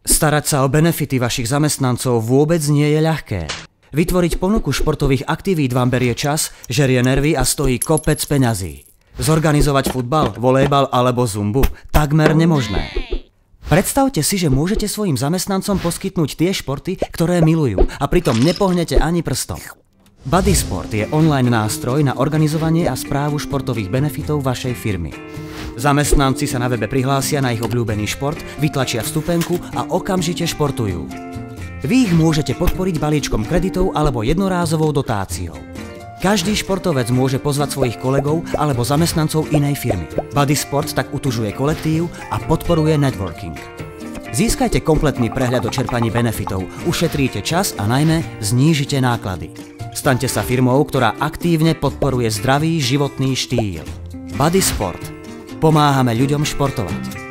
Starať sa o benefity vašich zamestnancov vôbec nie je ľahké. Vytvoriť ponuku športových aktivít vám berie čas, žerie nervy a stojí kopec peňazí. Zorganizovať futbal, volejbal alebo zumbu? Takmer nemožné. Predstavte si, že môžete svojim zamestnancom poskytnúť tie športy, ktoré milujú a pritom nepohnete ani prstom. Bodysport je online nástroj na organizovanie a správu športových benefitov vašej firmy. Zamestnanci sa na webe prihlásia na ich obľúbený šport, vytlačia vstupenku a okamžite športujú. Vy ich môžete podporiť balíčkom kreditov alebo jednorázovou dotáciou. Každý športovec môže pozvať svojich kolegov alebo zamestnancov inej firmy. Bodysport tak utužuje kolektív a podporuje networking. Získajte kompletný prehľad o čerpaní benefitov, ušetríte čas a najmä znížite náklady. Staňte sa firmou, ktorá aktívne podporuje zdravý životný štýl. Bodysport. Pomáhame ľuďom športovať.